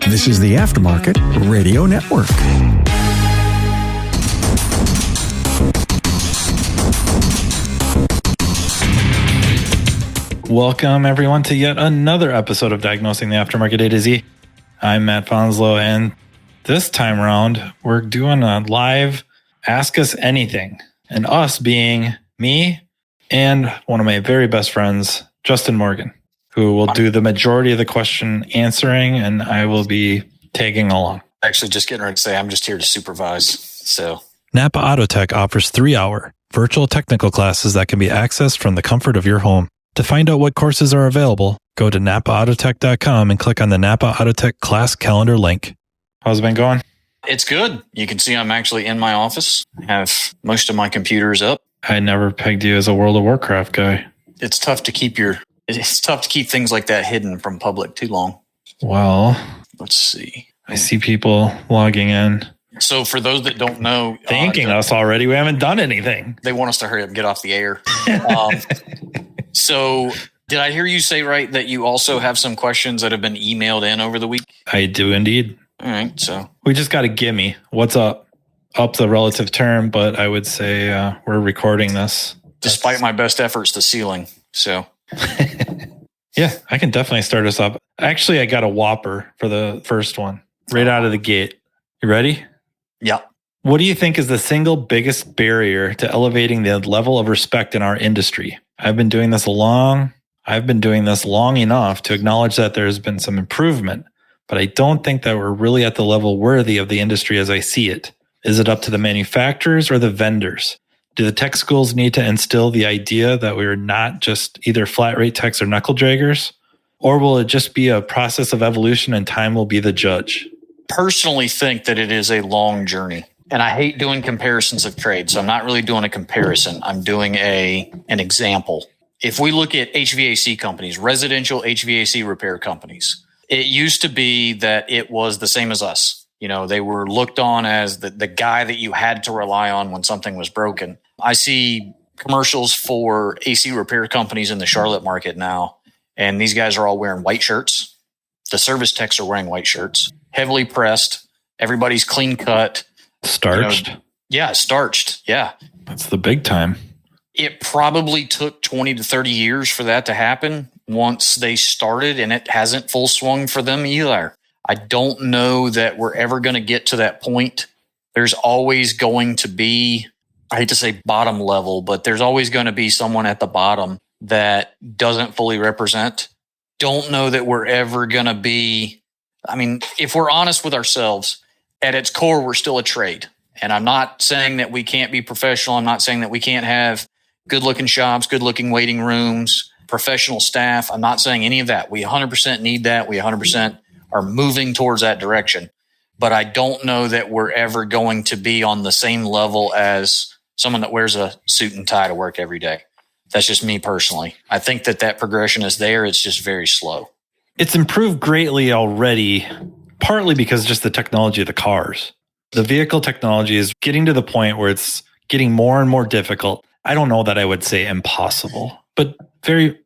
This is the Aftermarket Radio Network. Welcome, everyone, to yet another episode of Diagnosing the Aftermarket A to Z. I'm Matt Fanslow, and this time around, we're doing a live Ask Us Anything. And us being me and one of my very best friends, Justin Morgan, who will do the majority of the question answering, and I will be tagging along. Actually, just getting ready to say I'm just here to supervise. So Napa Auto Tech offers 3-hour virtual technical classes that can be accessed from the comfort of your home. To find out what courses are available, go to newcomers.com and click on the Napa Auto Tech class calendar link. How's it been going? it's good. You can see I'm actually in my office. I have most of my computers up. I never pegged you as a World of Warcraft guy. It's tough to keep things like that hidden from public too long. Well, let's see. I see people logging in. So for those that don't know, thanking us already, we haven't done anything. They want us to hurry up and get off the air. So did I hear you say right that you also have some questions that have been emailed in over the week? I do indeed. All right. So we just got a gimme. What's up? Up's a relative term, but I would say we're recording this. Despite my best efforts, the ceiling. So yeah, I can definitely start us up. Actually, I got a whopper for the first one right out of the gate. You ready? Yeah. What do you think is the single biggest barrier to elevating the level of respect in our industry? I've been doing this long enough to acknowledge that there's been some improvement, but I don't think that we're really at the level worthy of the industry as I see it. Is it up to the manufacturers or the vendors? Do the tech schools need to instill the idea that we are not just either flat rate techs or knuckle draggers? Or will it just be a process of evolution and time will be the judge? Personally think that it is a long journey. And I hate doing comparisons of trade, so I'm not really doing a comparison. I'm doing an example. If we look at HVAC companies, residential HVAC repair companies, it used to be that it was the same as us. You know, they were looked on as the guy that you had to rely on when something was broken. I see commercials for AC repair companies in the Charlotte market now, and these guys are all wearing white shirts. The service techs are wearing white shirts, heavily pressed. Everybody's clean cut. Starched? Yeah, starched. Yeah. That's the big time. It probably took 20 to 30 years for that to happen once they started, and it hasn't full swung for them either. I don't know that we're ever going to get to that point. There's always going to be, I hate to say bottom level, but there's always going to be someone at the bottom that doesn't fully represent. Don't know that we're ever going to be, I mean, if we're honest with ourselves, at its core, we're still a trade. And I'm not saying that we can't be professional. I'm not saying that we can't have good-looking shops, good-looking waiting rooms, professional staff. I'm not saying any of that. We 100% need that. We 100% are moving towards that direction. But I don't know that we're ever going to be on the same level as someone that wears a suit and tie to work every day. That's just me personally. I think that progression is there. It's just very slow. It's improved greatly already, partly because just the technology of the cars. The vehicle technology is getting to the point where it's getting more and more difficult. I don't know that I would say impossible, but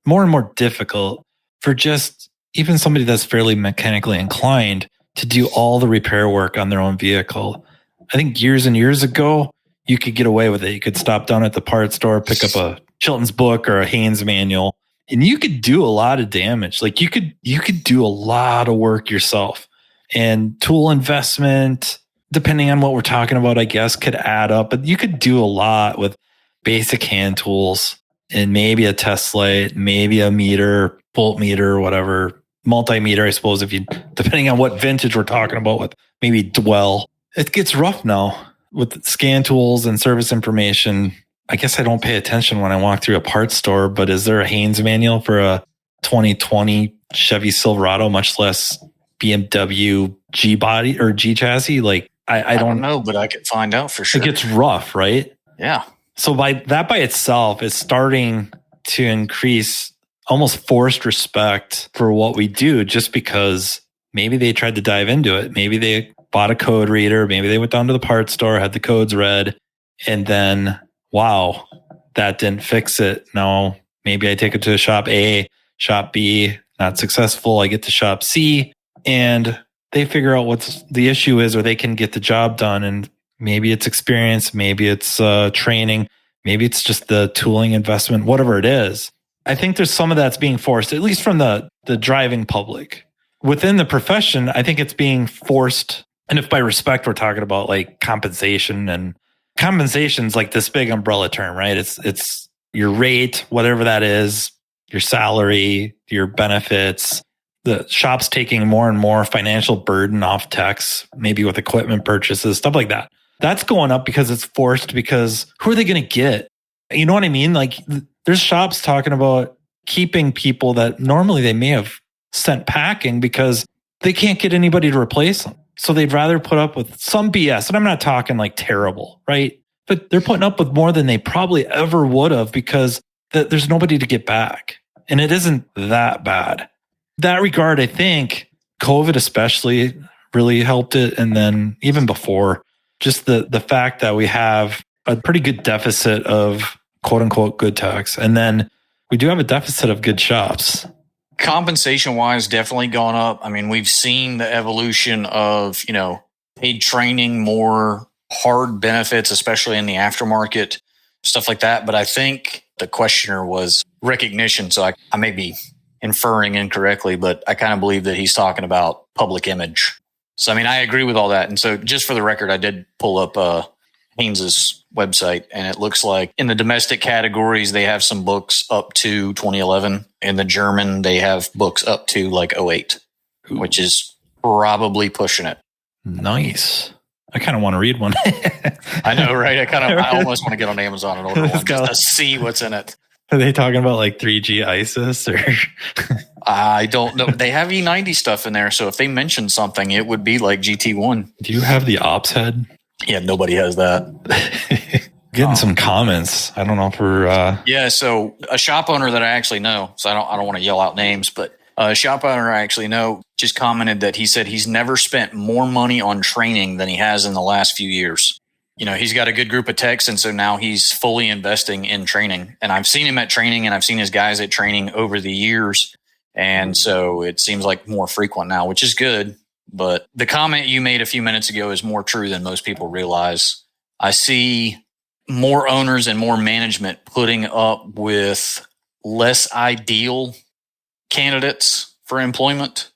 more and more difficult for just even somebody that's fairly mechanically inclined to do all the repair work on their own vehicle. I think years and years ago, you could get away with it. You could stop down at the parts store, pick up a Chilton's book or a Haynes manual, and you could do a lot of damage. Like you could do a lot of work yourself. And tool investment, depending on what we're talking about, I guess, could add up. But you could do a lot with basic hand tools and maybe a test light, maybe a meter, voltmeter, whatever, multimeter, I suppose, depending on what vintage we're talking about with maybe Dwell. It gets rough now with scan tools and service information. I guess I don't pay attention when I walk through a parts store, but is there a Haynes manual for a 2020 Chevy Silverado, much less BMW G body or G chassis? Like I don't know, but I could find out for sure. It gets rough, right? Yeah. So by itself is starting to increase almost forced respect for what we do, just because maybe they tried to dive into it. Maybe they bought a code reader. Maybe they went down to the parts store, had the codes read, and then, wow, that didn't fix it. Now, maybe I take it to shop A, shop B, not successful. I get to shop C, and they figure out what's the issue is, or they can get the job done. And maybe it's experience, maybe it's training, maybe it's just the tooling investment, whatever it is. I think there's some of that's being forced, at least from the driving public. Within the profession, I think it's being forced. And if by respect, we're talking about like compensation, and compensation's like this big umbrella term, right? It's your rate, whatever that is, your salary, your benefits. The shop's taking more and more financial burden off techs, maybe with equipment purchases, stuff like that. That's going up because it's forced, because who are they going to get? You know what I mean? Like there's shops talking about keeping people that normally they may have sent packing because they can't get anybody to replace them. So they'd rather put up with some BS. And I'm not talking like terrible, right? But they're putting up with more than they probably ever would have because there's nobody to get back. And it isn't that bad. That regard, I think COVID especially really helped it. And then even before, just the fact that we have a pretty good deficit of quote unquote good techs. And then we do have a deficit of good shops. Compensation wise, definitely gone up. I mean, we've seen the evolution of, paid training, more hard benefits, especially in the aftermarket, stuff like that. But I think the questioner was recognition. So I may be inferring incorrectly, but I kind of believe that he's talking about public image. So, I mean, I agree with all that. And so just for the record, I did pull up Haynes's website, and it looks like in the domestic categories, they have some books up to 2011. In the German, they have books up to like 2008, which is probably pushing it. Nice. I kind of want to read one. I know, right? I almost want to get on Amazon and order one just to see what's in it. Are they talking about like 3G ISIS or? I don't know. They have E90 stuff in there. So if they mention something, it would be like GT1. Do you have the ops head? Yeah, nobody has that. Getting some comments. I don't know for. Yeah, so a shop owner that I actually know, so I don't want to yell out names, but a shop owner I actually know just commented that he said he's never spent more money on training than he has in the last few years. He's got a good group of techs, and so now he's fully investing in training. And I've seen him at training, and I've seen his guys at training over the years. And so it seems like more frequent now, which is good. But the comment you made a few minutes ago is more true than most people realize. I see more owners and more management putting up with less ideal candidates for employment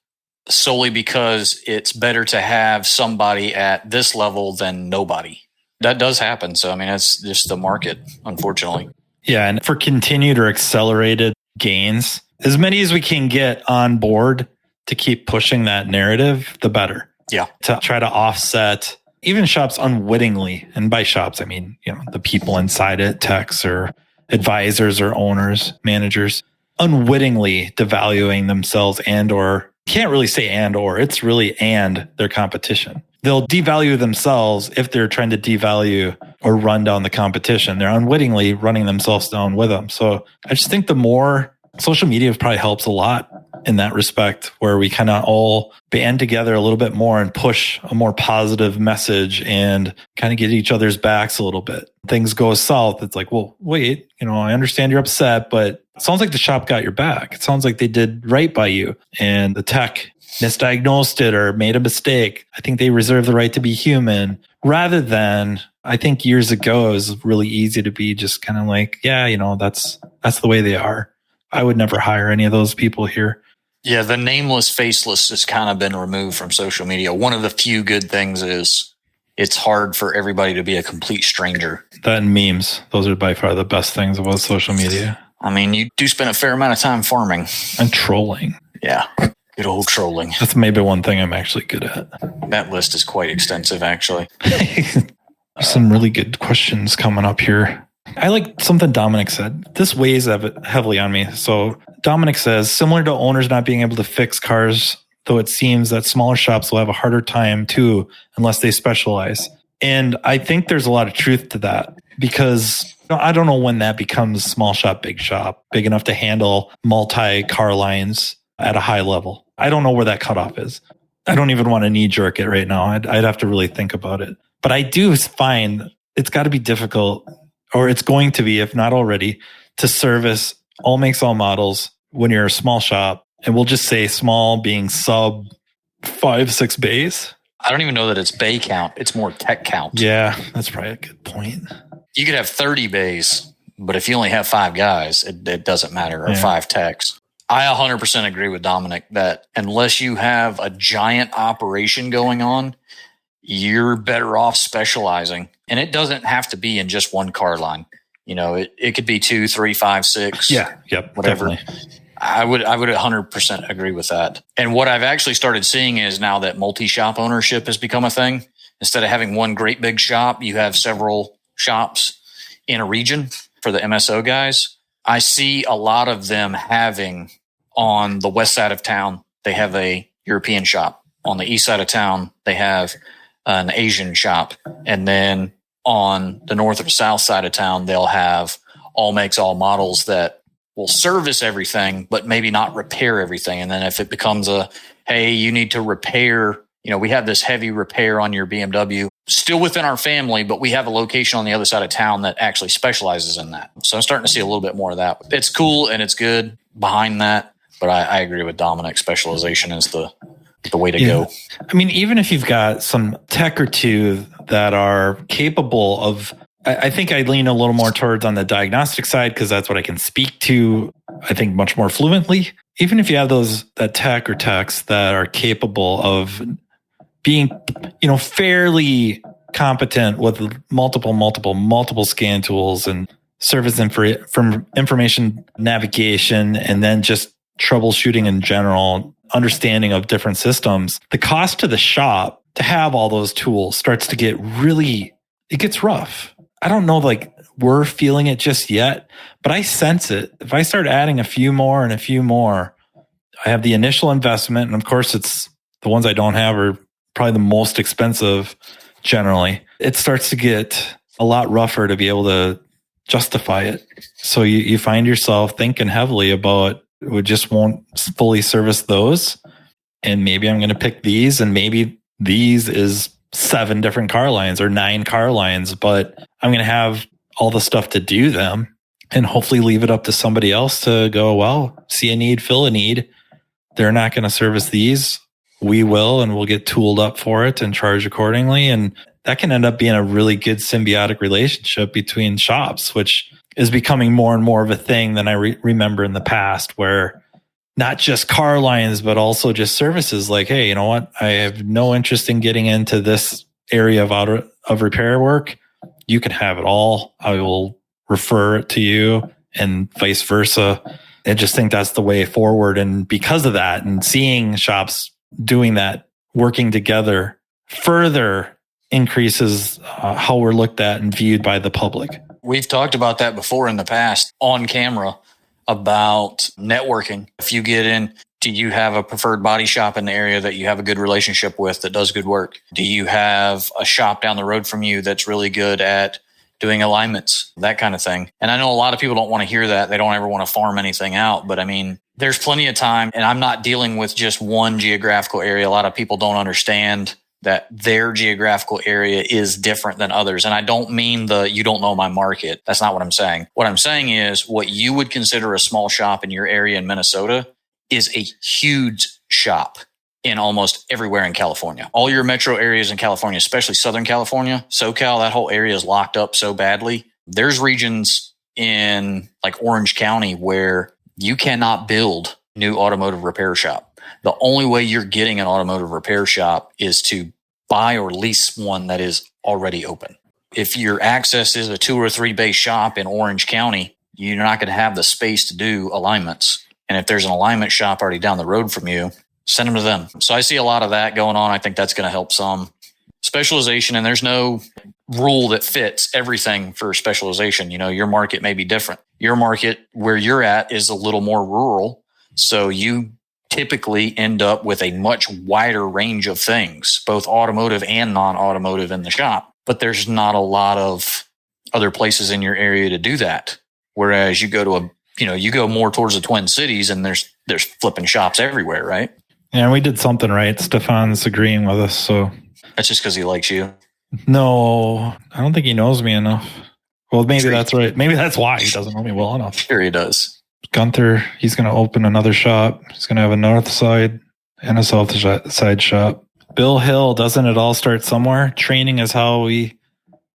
solely because it's better to have somebody at this level than nobody. That does happen. So, I mean, that's just the market, unfortunately. Yeah. And for continued or accelerated gains, as many as we can get on board to keep pushing that narrative, the better. Yeah. To try to offset even shops unwittingly. And by shops, I mean, the people inside it, techs or advisors or owners, managers, unwittingly devaluing themselves can't really say it's really their competition. They'll devalue themselves if they're trying to devalue or run down the competition. They're unwittingly running themselves down with them. So I just think the more social media probably helps a lot in that respect, where we kind of all band together a little bit more and push a more positive message and kind of get each other's backs a little bit. Things go south. It's like, well, wait, I understand you're upset, but it sounds like the shop got your back. It sounds like they did right by you, and the tech misdiagnosed it or made a mistake. I think they reserve the right to be human, rather than, I think years ago, it was really easy to be just kind of like, yeah, that's the way they are. I would never hire any of those people here. Yeah, the nameless, faceless has kind of been removed from social media. One of the few good things is it's hard for everybody to be a complete stranger. That and memes. Those are by far the best things about social media. I mean, you do spend a fair amount of time farming. And trolling. Yeah, good old trolling. That's maybe one thing I'm actually good at. That list is quite extensive, actually. Some really good questions coming up here. I like something Dominic said. This weighs heavily on me. So Dominic says, similar to owners not being able to fix cars, though it seems that smaller shops will have a harder time too, unless they specialize. And I think there's a lot of truth to that, because I don't know when that becomes small shop, big enough to handle multi-car lines at a high level. I don't know where that cutoff is. I don't even want to knee jerk it right now. I'd have to really think about it. But I do find it's got to be difficult, or it's going to be, if not already, to service all makes, all models when you're a small shop. And we'll just say small being sub 5-6 bays. I don't even know that it's bay count. It's more tech count. Yeah, that's probably a good point. You could have 30 bays, but if you only have 5 guys, it doesn't matter, or 5 techs. I 100% agree with Dominic that unless you have a giant operation going on, you're better off specializing. And it doesn't have to be in just one car line. You know, it could be 2, 3, 5, 6. Yeah. Yep. Whatever. Definitely. I would 100% agree with that. And what I've actually started seeing is now that multi-shop ownership has become a thing. Instead of having one great big shop, you have several shops in a region for the MSO guys. I see a lot of them having, on the west side of town, they have a European shop. On the east side of town, they have an Asian shop. And then on the north or south side of town, they'll have all makes, all models that will service everything, but maybe not repair everything. And then if it becomes hey, you need to repair, we have this heavy repair on your BMW, still within our family, but we have a location on the other side of town that actually specializes in that. So I'm starting to see a little bit more of that. It's cool and it's good behind that, but I agree with Dominic. Specialization is the way to go. I mean, even if you've got some tech or two that are capable of, I think I lean a little more towards on the diagnostic side because that's what I can speak to, I think, much more fluently. Even if you have that tech or techs that are capable of being, fairly competent with multiple scan tools and service from information navigation, and then just troubleshooting in general, understanding of different systems, the cost to the shop to have all those tools starts to get it gets rough. I don't know, we're feeling it just yet, but I sense it. If I start adding a few more, I have the initial investment. And of course, it's the ones I don't have are probably the most expensive generally. It starts to get a lot rougher to be able to justify it. So you find yourself thinking heavily about, we just won't fully service those. And maybe I'm going to pick these, and maybe these is 7 different car lines or 9 car lines, but I'm going to have all the stuff to do them and hopefully leave it up to somebody else to go, well, see a need, fill a need. They're not going to service these. We will, and we'll get tooled up for it and charge accordingly. And that can end up being a really good symbiotic relationship between shops, which is becoming more and more of a thing than I remember in the past, where not just car lines, but also just services like, hey, you know what? I have no interest in getting into this area of repair work. You can have it all. I will refer it to you, and vice versa. I just think that's the way forward. And because of that, and seeing shops doing that, working together, further increases how we're looked at and viewed by the public. We've talked about that before in the past on camera, about networking. If you get in, do you have a preferred body shop in the area that you have a good relationship with that does good work? Do you have a shop down the road from you that's really good at doing alignments, that kind of thing? And I know a lot of people don't want to hear that. They don't ever want to farm anything out. But I mean, there's plenty of time, and I'm not dealing with just one geographical area. A lot of people don't understand that their geographical area is different than others. And I don't mean you don't know my market. That's not what I'm saying. What I'm saying is what you would consider a small shop in your area in Minnesota is a huge shop in almost everywhere in California. All your metro areas in California, especially Southern California, SoCal, that whole area is locked up so badly. There's regions in like Orange County where you cannot build new automotive repair shop. The only way you're getting an automotive repair shop is to buy or lease one that is already open. If your access is a 2 or 3 bay shop in Orange County, you're not going to have the space to do alignments. And if there's an alignment shop already down the road from you, send them to them. So I see a lot of that going on. I think that's going to help some specialization. And there's no rule that fits everything for specialization. Your market may be different. Your market where you're at is a little more rural. So you typically end up with a much wider range of things, both automotive and non-automotive in the shop. But there's not a lot of other places in your area to do that. Whereas you go to you go more towards the Twin Cities, and there's flipping shops everywhere, right? Yeah, we did something right. Stefan's agreeing with us, so that's just because he likes you. No, I don't think he knows me enough. Well, maybe that's right. Maybe that's why he doesn't know me well enough. Sure, he does. Gunther, he's going to open another shop. He's going to have a north side in a south side shop. Bill Hill, doesn't it all start somewhere? Training is how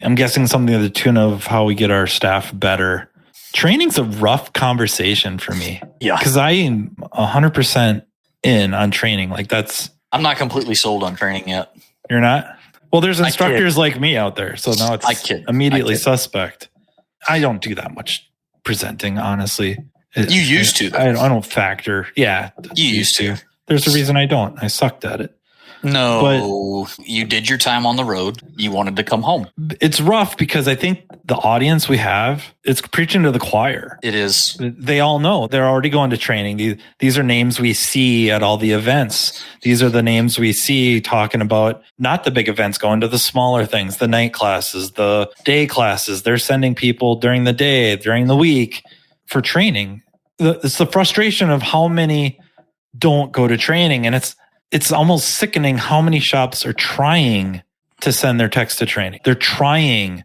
I'm guessing something to the tune of how we get our staff better. Training's a rough conversation for me. Yeah. Because I am 100% in on training. Like I'm not completely sold on training yet. You're not? Well, there's instructors like me out there. So now it's immediately suspect. I don't do that much presenting, honestly. You used to, though. I don't factor. Yeah. You used to. There's a reason I don't. I sucked at it. No, but you did your time on the road. You wanted to come home. It's rough because I think the audience we have, it's preaching to the choir. It is. They all know. They're already going to training. These are names we see at all the events. These are the names we see talking about not the big events, going to the smaller things, the night classes, the day classes. They're sending people during the day, during the week for training. It's the frustration of how many don't go to training. And it's almost sickening how many shops are trying to send their techs to training. They're trying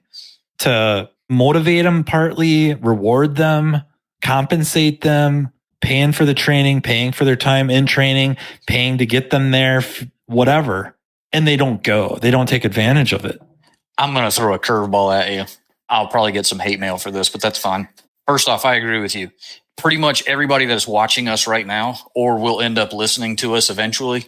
to motivate them partly, reward them, compensate them, paying for the training, paying for their time in training, paying to get them there, whatever. And they don't go. They don't take advantage of it. I'm going to throw a curveball at you. I'll probably get some hate mail for this, but that's fine. First off, I agree with you. Pretty much everybody that's watching us right now or will end up listening to us eventually,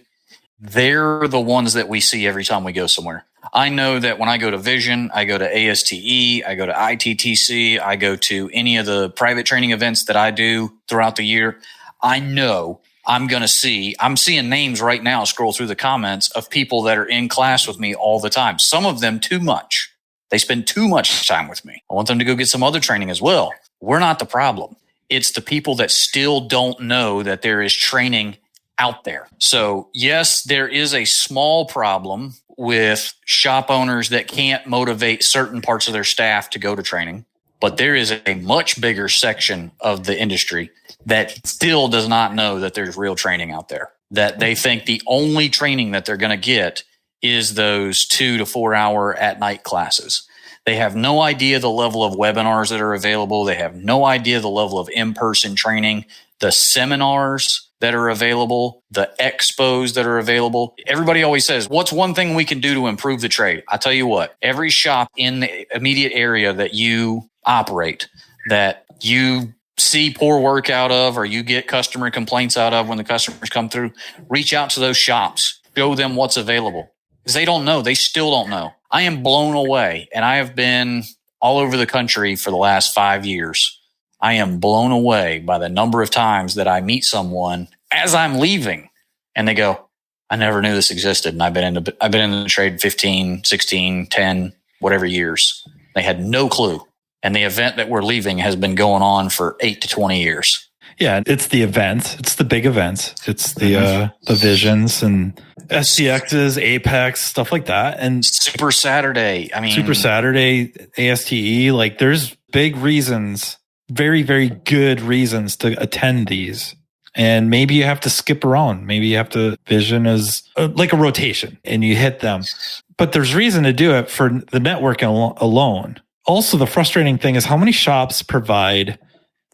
they're the ones that we see every time we go somewhere. I know that when I go to Vision, I go to ASTE, I go to ITTC, I go to any of the private training events that I do throughout the year, I know I'm seeing names right now scroll through the comments of people that are in class with me all the time. Some of them too much. They spend too much time with me. I want them to go get some other training as well. We're not the problem. It's the people that still don't know that there is training out there. So yes, there is a small problem with shop owners that can't motivate certain parts of their staff to go to training, but there is a much bigger section of the industry that still does not know that there's real training out there, that they think the only training that they're going to get is those 2 to 4 hour at night classes. They have no idea the level of webinars that are available. They have no idea the level of in-person training, the seminars that are available, the expos that are available. Everybody always says, what's one thing we can do to improve the trade? I tell you what, every shop in the immediate area that you operate, that you see poor work out of, or you get customer complaints out of when the customers come through, reach out to those shops, show them what's available. Because they don't know. They still don't know. I am blown away, and I have been all over the country for the last 5 years. I am blown away by the number of times that I meet someone as I'm leaving, and they go, I never knew this existed. And I've been in the trade 15, 16, 10, whatever years. They had no clue. And the event that we're leaving has been going on for 8 to 20 years. Yeah, it's the events. It's the big events. It's the Visions and SCXs, Apex, stuff like that. And Super Saturday. Super Saturday, ASTE. Like, there's big reasons, very, very good reasons to attend these. And maybe you have to skip around. Maybe you have to Vision as like a rotation and you hit them. But there's reason to do it for the networking alone. Also, the frustrating thing is how many shops provide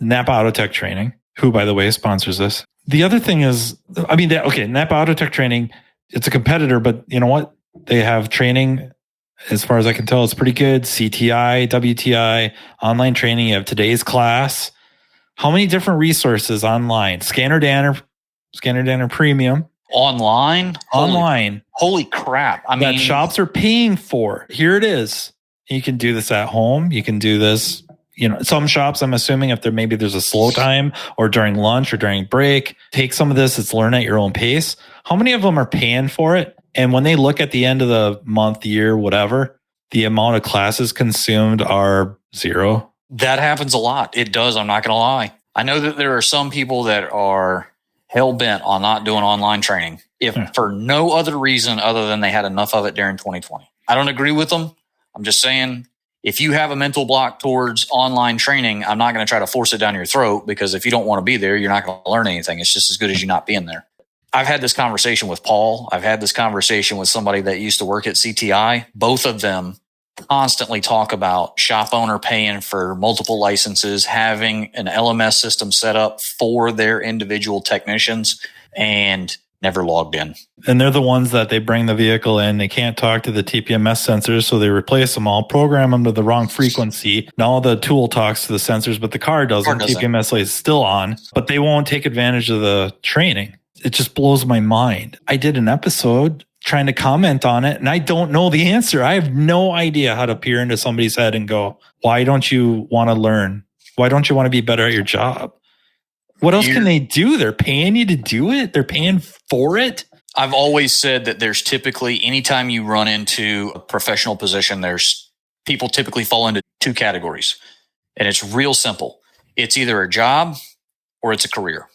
Napa Autotech training, who, by the way, sponsors this. The other thing is, Napa Autotech training, it's a competitor, but you know what? They have training, as far as I can tell, it's pretty good. CTI, WTI, online training. You have today's class. How many different resources online? Scanner Danner Premium. Online? Holy crap. That shops are paying for. Here it is. You can do this at home. You can do this, some shops, I'm assuming if there's a slow time or during lunch or during break, take some of this. It's learn at your own pace. How many of them are paying for it? And when they look at the end of the month, year, whatever, the amount of classes consumed are zero. That happens a lot. It does. I'm not going to lie. I know that there are some people that are hell bent on not doing online training, for no other reason other than they had enough of it during 2020. I don't agree with them. I'm just saying, if you have a mental block towards online training, I'm not going to try to force it down your throat, because if you don't want to be there, you're not going to learn anything. It's just as good as you not being there. I've had this conversation with Paul. I've had this conversation with somebody that used to work at CTI. Both of them constantly talk about shop owner paying for multiple licenses, having an LMS system set up for their individual technicians. And never logged in. And they're the ones that they bring the vehicle in. They can't talk to the TPMS sensors, so they replace them all, program them to the wrong frequency. Now the tool talks to the sensors, but the car doesn't. TPMS is still on, but they won't take advantage of the training. It just blows my mind. I did an episode trying to comment on it, and I don't know the answer. I have no idea how to peer into somebody's head and go, why don't you want to learn? Why don't you want to be better at your job? What else can they do? They're paying you to do it. They're paying for it. I've always said that there's typically, anytime you run into a professional position, there's people typically fall into two categories. And it's real simple. It's either a job or it's a career.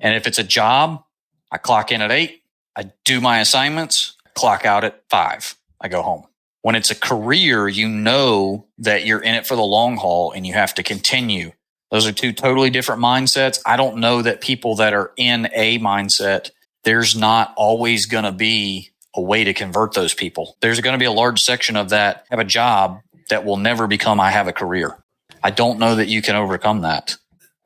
And if it's a job, I clock in at 8, I do my assignments, clock out at 5, I go home. When it's a career, you know that you're in it for the long haul and you have to continue. Those are two totally different mindsets. I don't know that people that are in a mindset, there's not always going to be a way to convert those people. There's going to be a large section of that have a job that will never become, I have a career. I don't know that you can overcome that.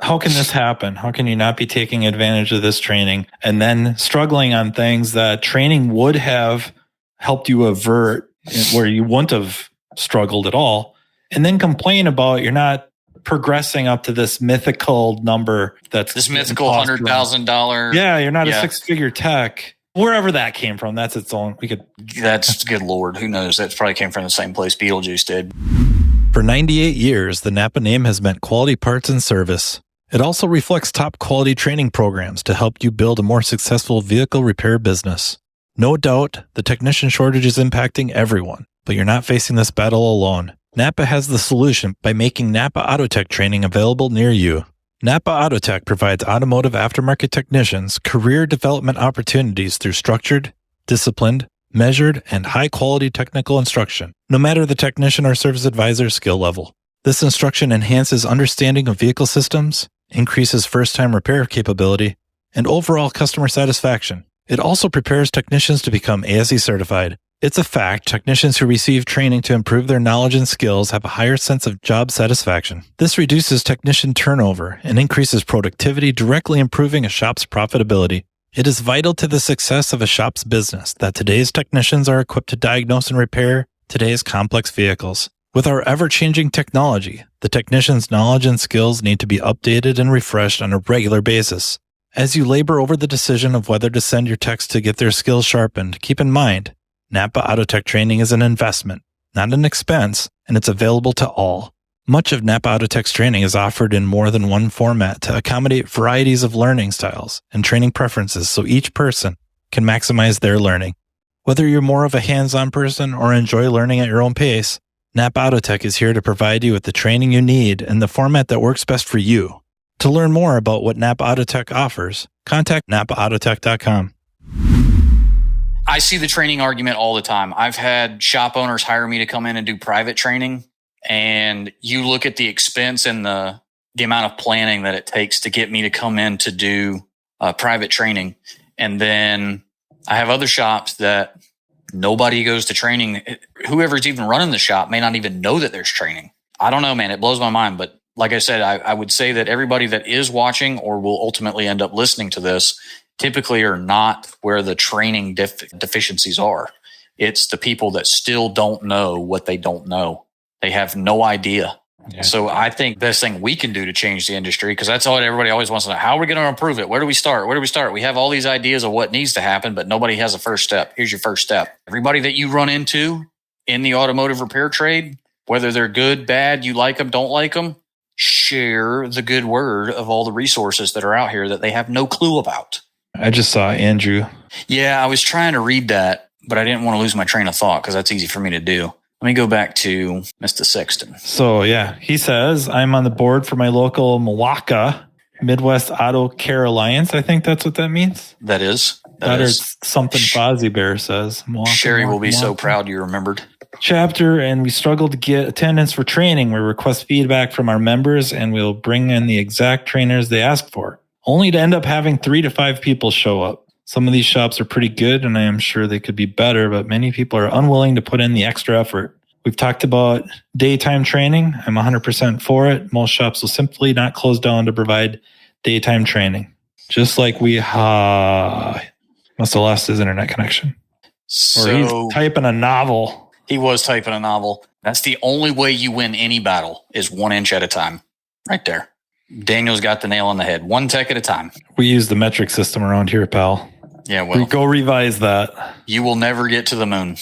How can this happen? How can you not be taking advantage of this training and then struggling on things that training would have helped you avert where you wouldn't have struggled at all, and then complain about you're not progressing up to this mythical number that's this mythical $100,000. Yeah, you're not a 6-figure tech. Wherever that came from, that's its own. That's good Lord. Who knows? That probably came from the same place Beetlejuice did. For 98 years, the Napa name has meant quality parts and service. It also reflects top quality training programs to help you build a more successful vehicle repair business. No doubt, the technician shortage is impacting everyone, but you're not facing this battle alone. Napa has the solution by making Napa AutoTech training available near you. Napa AutoTech provides automotive aftermarket technicians career development opportunities through structured, disciplined, measured, and high-quality technical instruction, no matter the technician or service advisor's skill level. This instruction enhances understanding of vehicle systems, increases first-time repair capability, and overall customer satisfaction. It also prepares technicians to become ASE certified. It's a fact technicians who receive training to improve their knowledge and skills have a higher sense of job satisfaction. This reduces technician turnover and increases productivity, directly improving a shop's profitability. It is vital to the success of a shop's business that today's technicians are equipped to diagnose and repair today's complex vehicles. With our ever-changing technology, the technician's knowledge and skills need to be updated and refreshed on a regular basis. As you labor over the decision of whether to send your techs to get their skills sharpened, keep in mind, Napa AutoTech training is an investment, not an expense, and it's available to all. Much of Napa AutoTech's training is offered in more than one format to accommodate varieties of learning styles and training preferences so each person can maximize their learning. Whether you're more of a hands-on person or enjoy learning at your own pace, Napa AutoTech is here to provide you with the training you need in the format that works best for you. To learn more about what Napa AutoTech offers, contact NapaAutoTech.com. I see the training argument all the time. I've had shop owners hire me to come in and do private training, and you look at the expense and the amount of planning that it takes to get me to come in to do private training. And then I have other shops that nobody goes to training. Whoever's even running the shop may not even know that there's training. I don't know, man. It blows my mind. But like I said, I would say that everybody that is watching or will ultimately end up listening to this typically are not where the training deficiencies are. It's the people that still don't know what they don't know. They have no idea. Yeah. So I think the best thing we can do to change the industry, because that's all everybody always wants to know. How are we going to improve it? Where do we start? Where do we start? We have all these ideas of what needs to happen, but nobody has a first step. Here's your first step. Everybody that you run into in the automotive repair trade, whether they're good, bad, you like them, don't like them, share the good word of all the resources that are out here that they have no clue about. I just saw Andrew. Yeah, I was trying to read that, but I didn't want to lose my train of thought because that's easy for me to do. Let me go back to Mr. Sexton. So, yeah, he says, I'm on the board for my local Milwaukee Midwest Auto Care Alliance. I think that's what that means. That is. That is something Fozzie Bear says. Milwaukee, Sherry will be so proud you remembered. Chapter, and we struggle to get attendance for training. We request feedback from our members, and we'll bring in the exact trainers they ask for, only to end up having 3 to 5 people show up. Some of these shops are pretty good, and I am sure they could be better, but many people are unwilling to put in the extra effort. We've talked about daytime training. I'm 100% for it. Most shops will simply not close down to provide daytime training. Just like we Must have lost his internet connection. So or he's typing a novel. He was typing a novel. That's the only way you win any battle is 1 inch at a time. Right there. Daniel's got the nail on the head. 1 tech at a time. We use the metric system around here, pal. Yeah, well. Go revise that. You will never get to the moon.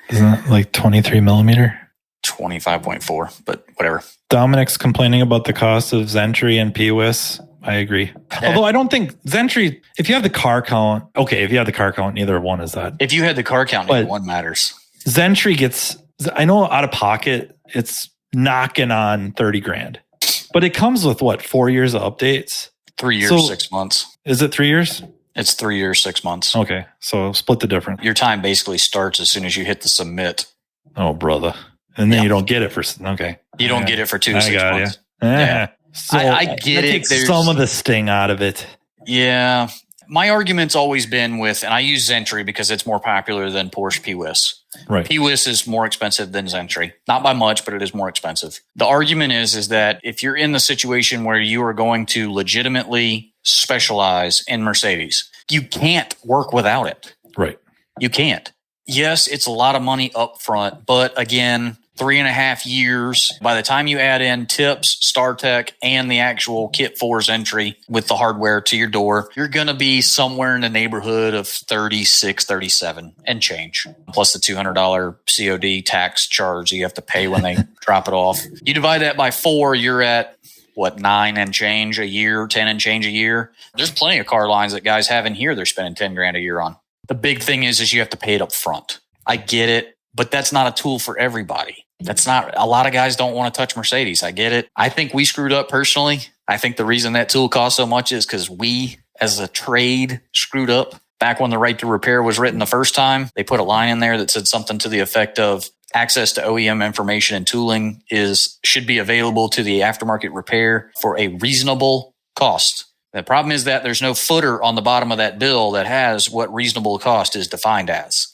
Isn't it like 23 millimeter? 25.4, but whatever. Dominic's complaining about the cost of Zentry and POS. I agree. Although I don't think Zentry, if you have the car count, okay, if you have the car count, neither one is that. If you had the car count, neither one matters. Zentry gets, I know out of pocket, it's knocking on 30 grand. But it comes with what, 4 years of updates? 3 years, 6 months. Is it 3 years? It's 3 years, 6 months. Okay, so split the difference. Your time basically starts as soon as you hit the submit. Oh, brother. And then you don't get it for, okay. You don't get it for 2 to 6 months. Yeah. So I get it. Takes some of the sting out of it. Yeah. My argument's always been with, and I use Zentry because it's more popular than Porsche PWIS. Right. PWIS is more expensive than Zentry. Not by much, but it is more expensive. The argument is that if you're in the situation where you are going to legitimately specialize in Mercedes, you can't work without it. Right. You can't. Yes, it's a lot of money up front, but again, 3.5 years. By the time you add in tips, StarTech, and the actual kit for Zentry with the hardware to your door, you're going to be somewhere in the neighborhood of 36, 37 and change. Plus the $200 COD tax charge you have to pay when they drop it off. You divide that by 4, you're at what, 9 and change a year, 10 and change a year. There's plenty of car lines that guys have in here they're spending 10 grand a year on. The big thing is you have to pay it up front. I get it, but that's not a tool for everybody. That's not, a lot of guys don't want to touch Mercedes. I get it. I think we screwed up personally. I think the reason that tool costs so much is because we, as a trade, screwed up. Back when the right to repair was written the first time, they put a line in there that said something to the effect of access to OEM information and tooling should be available to the aftermarket repair for a reasonable cost. The problem is that there's no footer on the bottom of that bill that has what reasonable cost is defined as.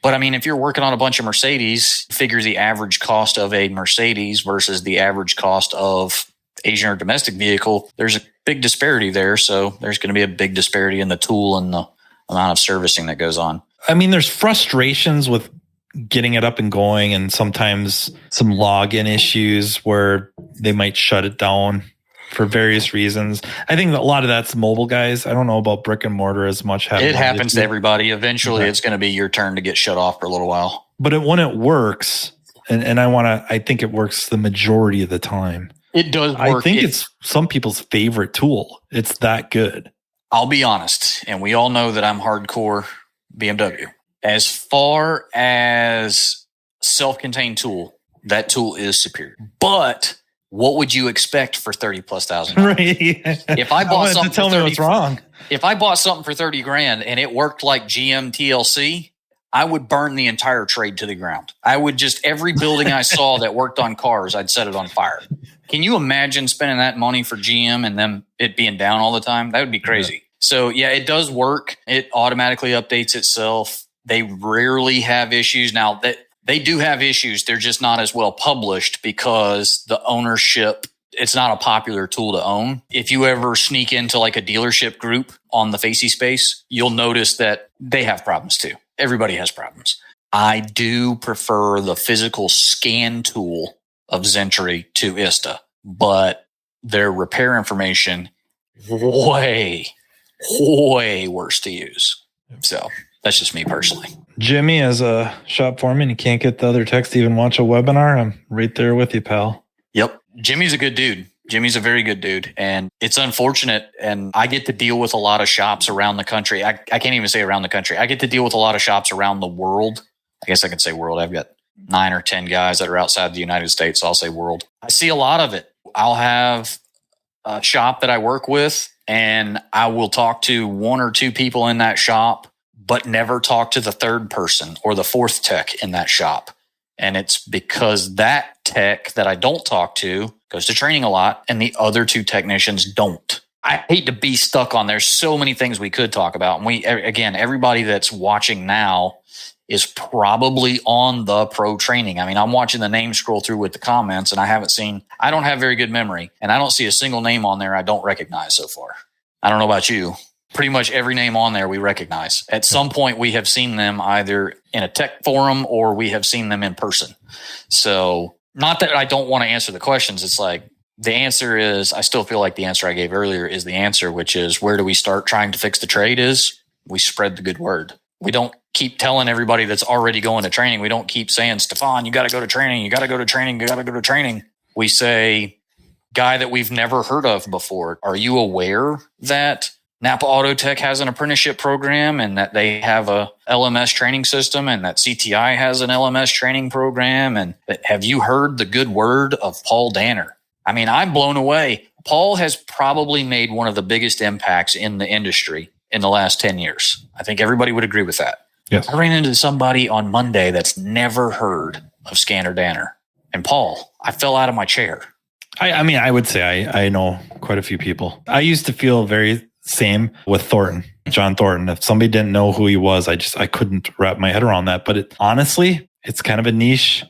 But I mean, if you're working on a bunch of Mercedes, figure the average cost of a Mercedes versus the average cost of Asian or domestic vehicle, there's a big disparity there. So there's going to be a big disparity in the tool and the amount of servicing that goes on. I mean, there's frustrations with getting it up and going and sometimes some login issues where they might shut it down for various reasons. I think that a lot of that's mobile guys. I don't know about brick and mortar as much. It happens to everybody. Eventually, it's going to be your turn to get shut off for a little while. But when it works, and I think it works the majority of the time. It does work. I think it's some people's favorite tool. It's that good. I'll be honest, and we all know that I'm hardcore BMW. As far as self-contained tool, that tool is superior. But what would you expect for $30,000+? Right. If I bought something, tell me what's wrong. If I bought something for 30 grand and it worked like GM TLC, I would burn the entire trade to the ground. I would just, every building I saw that worked on cars, I'd set it on fire. Can you imagine spending that money for GM and then it being down all the time? That would be crazy. Yeah. So yeah, it does work. It automatically updates itself. They rarely have issues. Now that they do have issues, they're just not as well published because the ownership, it's not a popular tool to own. If you ever sneak into like a dealership group on the Facey space, you'll notice that they have problems too. Everybody has problems. I do prefer the physical scan tool of Zentry to ISTA, but their repair information, way worse to use. So that's just me personally. Jimmy, as a shop foreman, you can't get the other techs to even watch a webinar. I'm right there with you, pal. Yep. Jimmy's a good dude. Jimmy's a very good dude. And it's unfortunate. And I get to deal with a lot of shops around the country. I can't even say around the country. I get to deal with a lot of shops around the world. I guess I could say world. I've got 9 or 10 guys that are outside the United States. So I'll say world. I see a lot of it. I'll have a shop that I work with and I will talk to 1 or 2 people in that shop, but never talk to the third person or the fourth tech in that shop. And it's because that tech that I don't talk to goes to training a lot and the other 2 technicians don't. I hate to be stuck on, there's so many things we could talk about. And everybody that's watching now is probably on the pro training. I mean, I'm watching the names scroll through with the comments and I don't have very good memory and I don't see a single name on there I don't recognize so far. I don't know about you. Pretty much every name on there we recognize. At some point, we have seen them either in a tech forum or we have seen them in person. So not that I don't want to answer the questions. It's like the answer is, I still feel like the answer I gave earlier is the answer, which is where do we start trying to fix the trade is we spread the good word. We don't keep telling everybody that's already going to training. We don't keep saying, Stefan, you got to go to training. You got to go to training. You got to go to training. We say, guy that we've never heard of before. Are you aware that Napa Auto Tech has an apprenticeship program and that they have a LMS training system and that CTI has an LMS training program? And have you heard the good word of Paul Danner? I mean, I'm blown away. Paul has probably made one of the biggest impacts in the industry in the last 10 years. I think everybody would agree with that. Yes. I ran into somebody on Monday that's never heard of Scanner Danner. And Paul, I fell out of my chair. I mean, I would say I know quite a few people. I used to feel very same with Thornton, John Thornton. If somebody didn't know who he was, I couldn't wrap my head around that. But honestly, it's kind of a niche.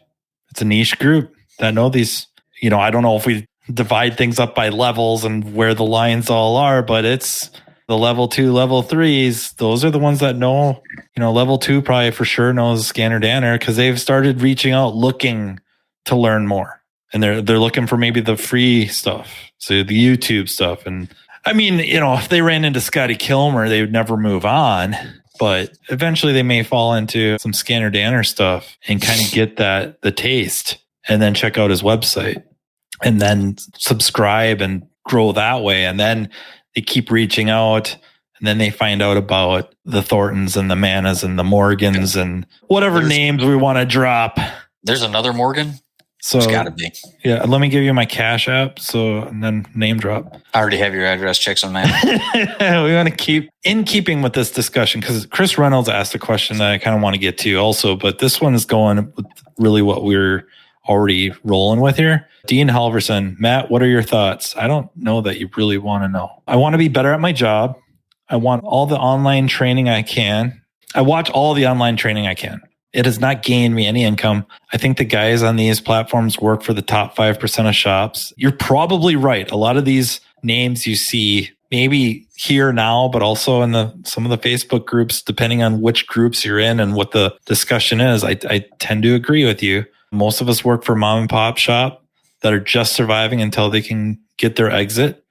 It's a niche group that know these. I don't know if we divide things up by levels and where the lines all are, but it's the level 2, level 3s. Those are the ones that know. Level 2 probably for sure knows Scanner Danner because they've started reaching out, looking to learn more, and they're looking for maybe the free stuff, so the YouTube stuff. And I mean, if they ran into Scotty Kilmer, they would never move on. But eventually they may fall into some Scanner Danner stuff and kind of get the taste and then check out his website and then subscribe and grow that way. And then they keep reaching out and then they find out about the Thorntons and the Manas and the Morgans and whatever names we want to drop. There's another Morgan? So it's got to be. Yeah, let me give you my Cash App. And then name drop. I already have your address. Checks on that. We want to keep in keeping with this discussion because Chris Reynolds asked a question that I kind of want to get to also, but this one is going with really what we're already rolling with here. Dean Halverson, Matt, what are your thoughts? I don't know that you really want to know. I want to be better at my job. I want all the online training I can. I watch all the online training I can. It has not gained me any income. I think the guys on these platforms work for the top 5% of shops. You're probably right. A lot of these names you see maybe here now, but also in some of the Facebook groups, depending on which groups you're in and what the discussion is, I tend to agree with you. Most of us work for mom and pop shop that are just surviving until they can get their exit.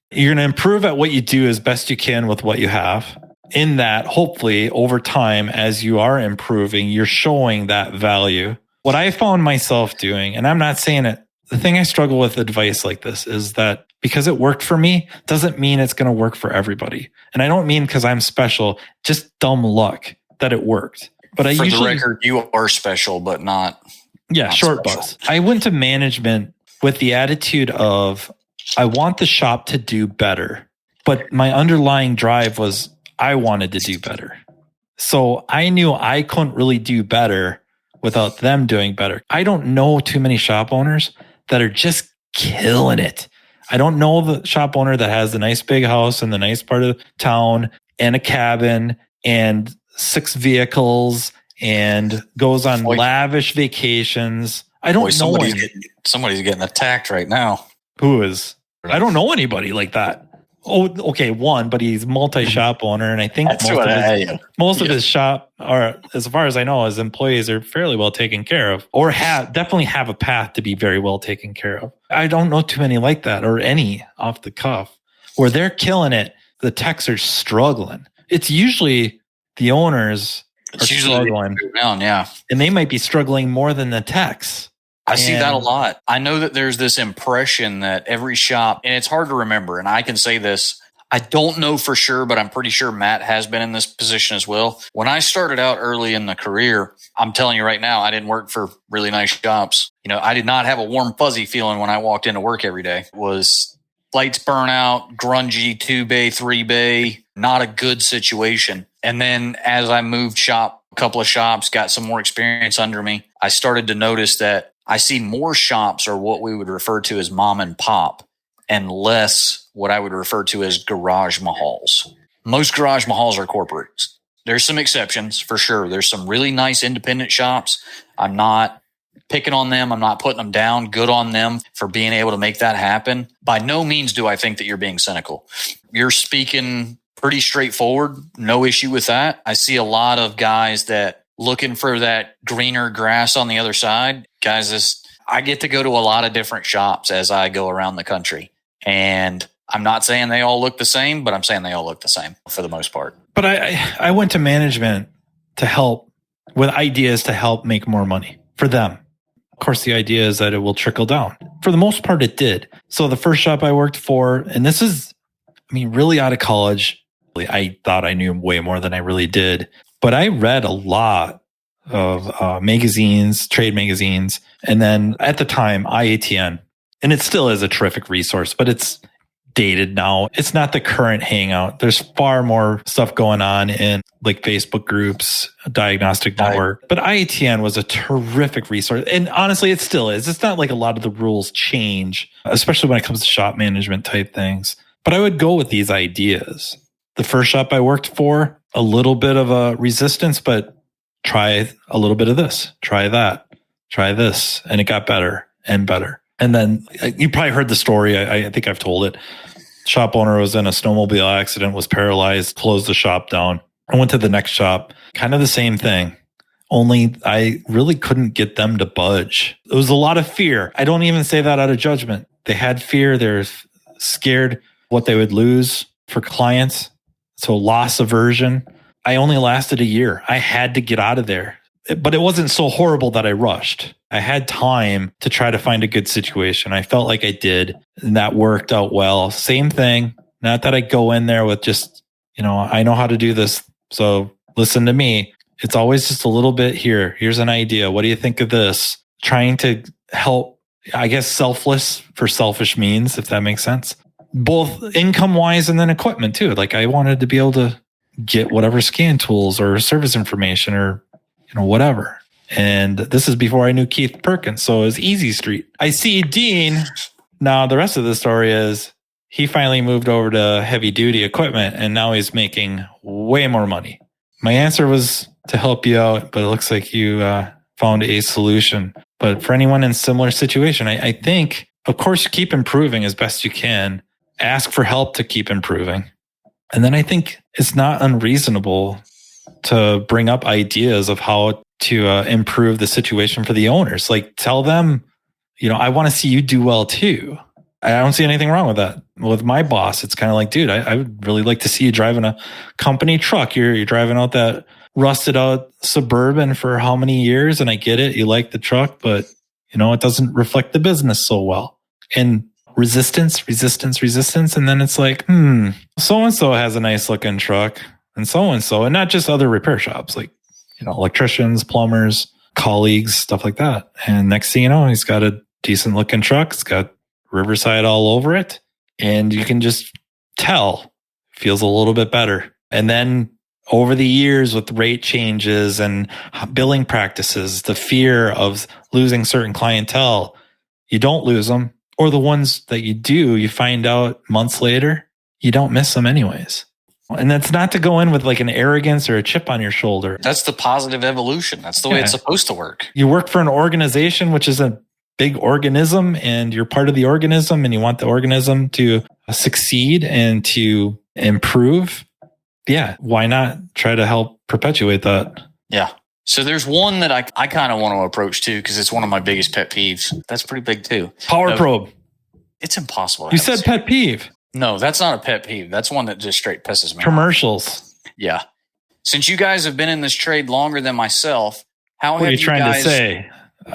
You're going to improve at what you do as best you can with what you have. In that, hopefully, over time, as you are improving, you're showing that value. What I found myself doing, and I'm not saying it, the thing I struggle with advice like this is that because it worked for me, doesn't mean it's going to work for everybody. And I don't mean because I'm special, just dumb luck that it worked. But For the record, you are special, but not. Yeah, not short special. bus. I went to management with the attitude of, I want the shop to do better. But my underlying drive was, I wanted to do better. So I knew I couldn't really do better without them doing better. I don't know too many shop owners that are just killing it. I don't know the shop owner that has the nice big house in the nice part of town and a cabin and 6 vehicles and goes on lavish vacations. I don't know. Somebody's getting attacked right now. Who is? I don't know anybody like that. Oh, okay, one, but he's multi-shop owner, and I think most of his shop, or as far as I know, his employees are fairly well taken care of, or definitely have a path to be very well taken care of. I don't know too many like that, or any off the cuff, where they're killing it. The techs are struggling. It's usually the owners are struggling, and they might be struggling more than the techs. I see that a lot. I know that there's this impression that every shop, and it's hard to remember, and I can say this, I don't know for sure, but I'm pretty sure Matt has been in this position as well. When I started out early in the career, I'm telling you right now, I didn't work for really nice shops. I did not have a warm, fuzzy feeling when I walked into work every day. It was lights burn out, grungy, 2-bay, 3-bay, not a good situation. And then as I moved shop, a couple of shops, got some more experience under me, I started to notice that I see more shops are what we would refer to as mom and pop and less what I would refer to as garage mahals. Most garage mahals are corporate. There's some exceptions for sure. There's some really nice independent shops. I'm not picking on them. I'm not putting them down. Good on them for being able to make that happen. By no means do I think that you're being cynical. You're speaking pretty straightforward. No issue with that. I see a lot of guys that looking for that greener grass on the other side. Guys, I get to go to a lot of different shops as I go around the country. And I'm not saying they all look the same, but I'm saying they all look the same for the most part. But I went to management to help with ideas to help make more money for them. Of course, the idea is that it will trickle down. For the most part, it did. So the first shop I worked for, and this is, really out of college, I thought I knew way more than I really did. But I read a lot of magazines, trade magazines, and then at the time, IATN. And it still is a terrific resource, but it's dated now. It's not the current hangout. There's far more stuff going on in like Facebook groups, diagnostic network. But IATN was a terrific resource. And honestly, it still is. It's not like a lot of the rules change, especially when it comes to shop management type things. But I would go with these ideas. The first shop I worked for, a little bit of a resistance, but try a little bit of this, try that, try this. And it got better and better. And then you probably heard the story. I think I've told it. Shop owner was in a snowmobile accident, was paralyzed, closed the shop down. I went to the next shop, kind of the same thing. Only I really couldn't get them to budge. It was a lot of fear. I don't even say that out of judgment. They had fear. They're scared what they would lose for clients. So loss aversion. I only lasted a year. I had to get out of there. But it wasn't so horrible that I rushed. I had time to try to find a good situation. I felt like I did, and that worked out well. Same thing. Not that I go in there with just, I know how to do this, so listen to me. It's always just a little bit here. Here's an idea. What do you think of this? Trying to help, I guess, selfless for selfish means, if that makes sense. Both income-wise and then equipment too. Like I wanted to be able to get whatever scan tools or service information or whatever. And this is before I knew Keith Perkins, so it was easy street. I see Dean. Now, the rest of the story is he finally moved over to heavy duty equipment, and now he's making way more money. My answer was to help you out, but it looks like you found a solution. But for anyone in similar situation, I think, of course, keep improving as best you can. Ask for help to keep improving. And then I think it's not unreasonable to bring up ideas of how to improve the situation for the owners. Like tell them, I want to see you do well too. I don't see anything wrong with that. With my boss, it's kind of like, dude, I would really like to see you driving a company truck. You're driving out that rusted out Suburban for how many years? And I get it. You like the truck, but it doesn't reflect the business so well. And resistance. And then it's like, so-and-so has a nice looking truck and so-and-so, and not just other repair shops, like, electricians, plumbers, colleagues, stuff like that. And next thing you know, he's got a decent looking truck. It's got Riverside all over it. And you can just tell feels a little bit better. And then over the years with rate changes and billing practices, the fear of losing certain clientele, you don't lose them. Or the ones that you do, you find out months later, you don't miss them anyways. And that's not to go in with like an arrogance or a chip on your shoulder. That's the positive evolution. That's the way it's supposed to work. You work for an organization, which is a big organism, and you're part of the organism, and you want the organism to succeed and to improve. Yeah, why not try to help perpetuate that? Yeah. So there's one that I kind of want to approach too, because it's one of my biggest pet peeves. That's pretty big too. Power probe. It's impossible. You said pet peeve. No, that's not a pet peeve. That's one that just straight pisses me off. Commercials. Yeah. Since you guys have been in this trade longer than myself, what are you trying to say?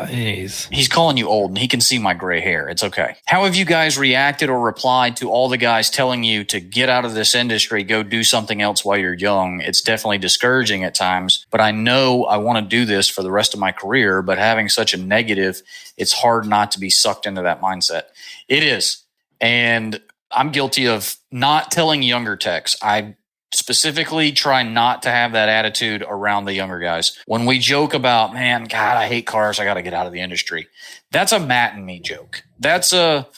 He's calling you old, and he can see my gray hair. It's okay. How have you guys reacted or replied to all the guys telling you to get out of this industry, go do something else while you're young? It's definitely discouraging at times, but I know I want to do this for the rest of my career, but having such a negative, it's hard not to be sucked into that mindset. It is. And I'm guilty of not telling younger techs. I specifically try not to have that attitude around the younger guys. When we joke about, man, God, I hate cars, I got to get out of the industry. That's a Matt and me joke. That's a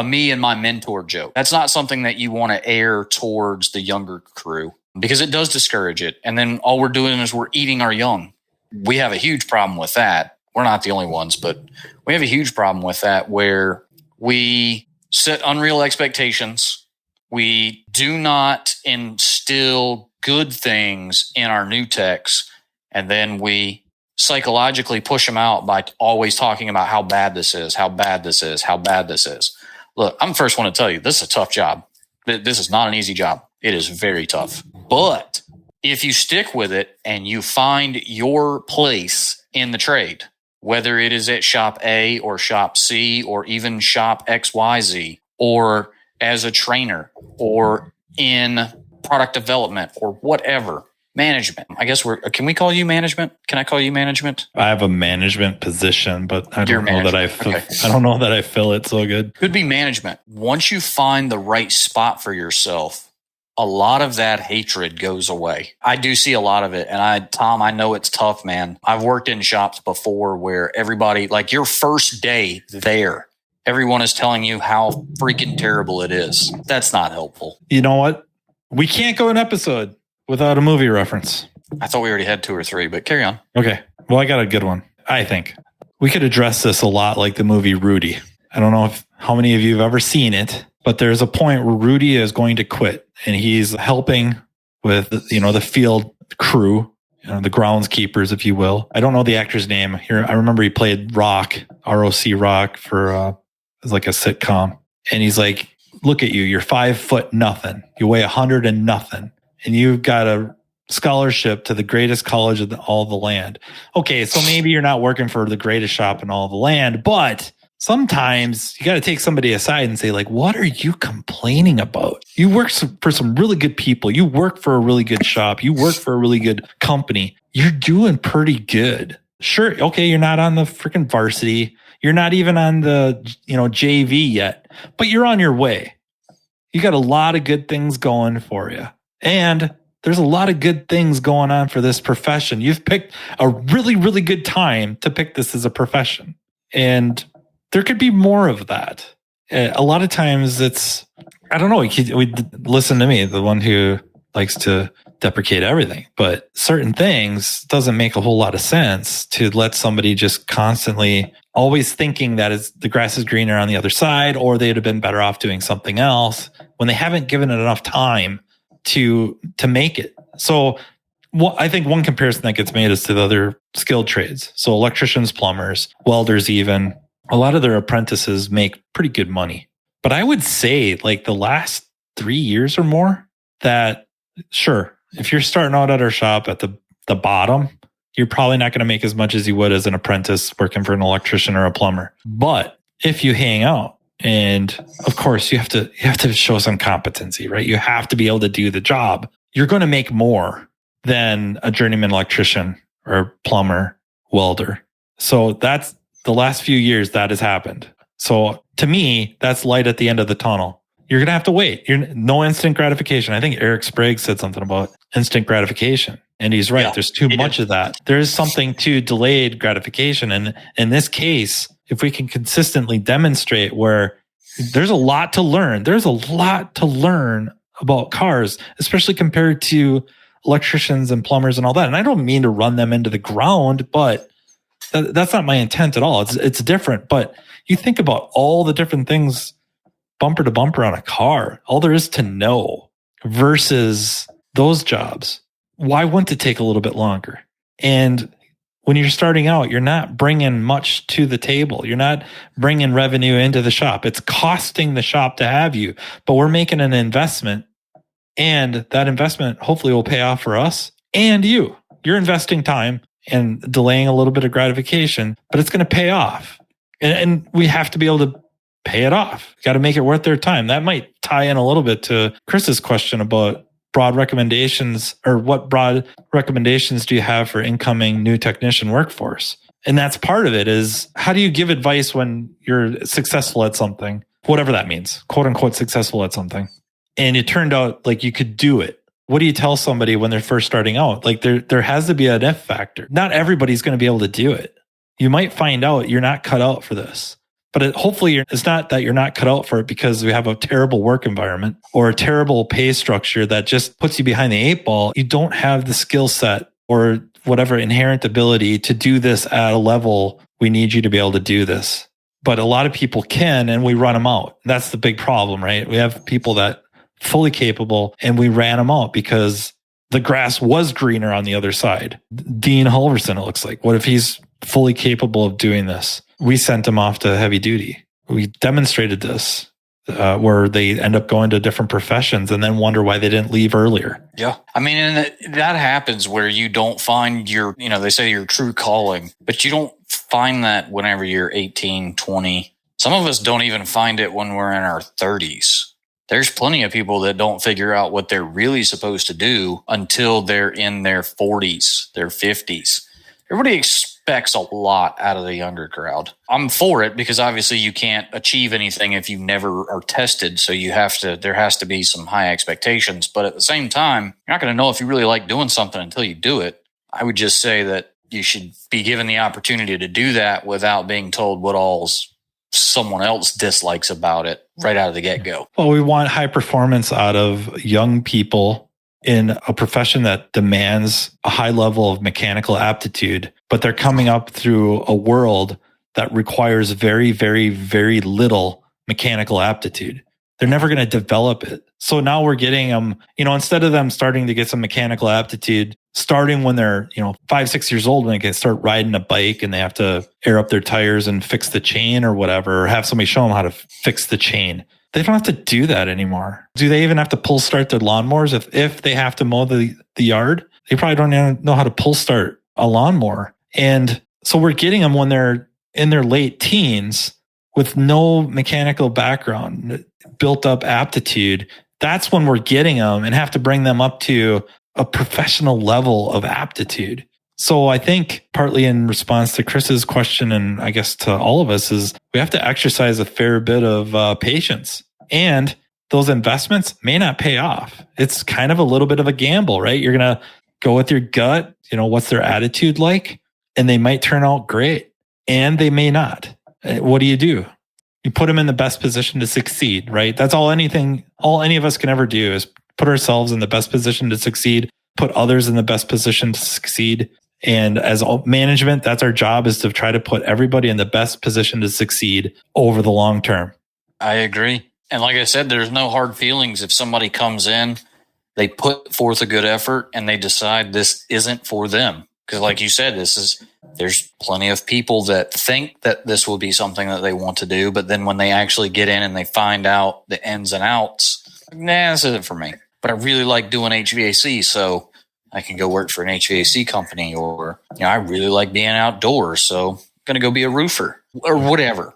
me and my mentor joke. That's not something that you want to air towards the younger crew because it does discourage it. And then all we're doing is we're eating our young. We have a huge problem with that. We're not the only ones, but we have a huge problem with that where we set unreal expectations We do not instill good things in our new techs, and then we psychologically push them out by always talking about how bad this is, how bad this is, how bad this is. Look, I'm the first one to tell you, this is a tough job. This is not an easy job. It is very tough. But if you stick with it and you find your place in the trade, whether it is at shop A or shop C or even shop XYZ, or as a trainer or in product development or whatever, management. I guess can we call you management? Can I call you management? I have a management position, but I don't know that I don't know that I fill it so good. Could be management. Once you find the right spot for yourself, a lot of that hatred goes away. I do see a lot of it. And Tom, I know it's tough, man. I've worked in shops before where everybody, like your first day there, everyone is telling you how freaking terrible it is. That's not helpful. You know what? We can't go an episode without a movie reference. I thought we already had 2 or 3, but carry on. Okay. Well, I got a good one. I think we could address this a lot like the movie Rudy. I don't know how many of you have ever seen it, but there's a point where Rudy is going to quit and he's helping with, the field crew, the groundskeepers, if you will. I don't know the actor's name here. I remember he played Rock, ROC Rock for, it was like a sitcom. And he's like, look at you. You're 5 foot nothing. You weigh 100 and nothing. And you've got a scholarship to the greatest college of all the land. Okay, so maybe you're not working for the greatest shop in all the land, but sometimes you got to take somebody aside and say, like, what are you complaining about? You work for some really good people. You work for a really good shop. You work for a really good company. You're doing pretty good. Sure, okay, you're not on the freaking varsity. You're not even on the, JV yet, but you're on your way. You got a lot of good things going for you. And there's a lot of good things going on for this profession. You've picked a really, really good time to pick this as a profession. And there could be more of that. A lot of times I don't know, listen to me, the one who likes to deprecate everything. But certain things doesn't make a whole lot of sense to let somebody just constantly always thinking that the grass is greener on the other side, or they'd have been better off doing something else when they haven't given it enough time to make it. So I think one comparison that gets made is to the other skilled trades. So electricians, plumbers, welders, even a lot of their apprentices make pretty good money. But I would say like the last 3 years or more that sure, if you're starting out at our shop at the bottom, you're probably not going to make as much as you would as an apprentice working for an electrician or a plumber. But if you hang out, and of course, you have to show some competency, right? You have to be able to do the job. You're going to make more than a journeyman electrician or plumber, welder. So that's the last few years that has happened. So to me, that's light at the end of the tunnel. You're going to have to wait. No instant gratification. I think Eric Sprague said something about instant gratification. And he's right. Yeah, there's too much of that. There is something to delayed gratification. And in this case, if we can consistently demonstrate where there's a lot to learn, there's a lot to learn about cars, especially compared to electricians and plumbers and all that. And I don't mean to run them into the ground, but that's not my intent at all. It's different. But you think about all the different things bumper to bumper on a car, all there is to know versus those jobs. Why wouldn't it take a little bit longer? And when you're starting out, you're not bringing much to the table. You're not bringing revenue into the shop. It's costing the shop to have you, but we're making an investment, and that investment hopefully will pay off for us and you. You're investing time and delaying a little bit of gratification, but it's going to pay off. And we have to be able to pay it off. Got to make it worth their time. That might tie in a little bit to Chris's question about broad recommendations, or what broad recommendations do you have for incoming new technician workforce? And that's part of it is, how do you give advice when you're successful at something, whatever that means, quote unquote, successful at something. And it turned out like you could do it. What do you tell somebody when they're first starting out? Like there has to be an if factor. Not everybody's going to be able to do it. You might find out you're not cut out for this. But hopefully it's not that you're not cut out for it because we have a terrible work environment or a terrible pay structure that just puts you behind the 8 ball. You don't have the skill set or whatever inherent ability to do this at a level we need you to be able to do this. But a lot of people can, and we run them out. That's the big problem, right? We have people that fully capable, and we ran them out because the grass was greener on the other side. Dean Halverson, it looks like. What if he's fully capable of doing this? We sent him off to heavy duty. We demonstrated this where they end up going to different professions and then wonder why they didn't leave earlier. Yeah. I mean, and that happens where you don't find your, they say your true calling, but you don't find that whenever you're 18, 20. Some of us don't even find it when we're in our 30s. There's plenty of people that don't figure out what they're really supposed to do until they're in their 40s, their 50s. Everybody expects a lot out of the younger crowd. I'm for it because obviously you can't achieve anything if you never are tested. So there has to be some high expectations. But at the same time, you're not going to know if you really like doing something until you do it. I would just say that you should be given the opportunity to do that without being told what all's someone else dislikes about it right out of the get-go. Well, we want high performance out of young people in a profession that demands a high level of mechanical aptitude, but they're coming up through a world that requires very, very, very little mechanical aptitude. They're never going to develop it. So now we're getting them, instead of them starting to get some mechanical aptitude, starting when they're, 5, 6 years old, when they can start riding a bike and they have to air up their tires and fix the chain or whatever, or have somebody show them how to fix the chain. They don't have to do that anymore. Do they even have to pull start their lawnmowers? If they have to mow the yard, they probably don't even know how to pull start a lawnmower. And so we're getting them when they're in their late teens with no mechanical background, built up aptitude. That's when we're getting them and have to bring them up to a professional level of aptitude. So I think partly in response to Chris's question, and I guess to all of us, is we have to exercise a fair bit of patience. And those investments may not pay off. It's kind of a little bit of a gamble, right? You're going to go with your gut. What's their attitude like? And they might turn out great and they may not. What do? You put them in the best position to succeed, right? That's all any of us can ever do is put ourselves in the best position to succeed, put others in the best position to succeed. And as management, that's our job, is to try to put everybody in the best position to succeed over the long term. I agree. And like I said, there's no hard feelings. If somebody comes in, they put forth a good effort and they decide this isn't for them. Because like you said, there's plenty of people that think that this will be something that they want to do. But then when they actually get in and they find out the ins and outs, this isn't for me. But I really like doing HVAC, so I can go work for an HVAC company. Or, I really like being outdoors, so I'm going to go be a roofer or whatever.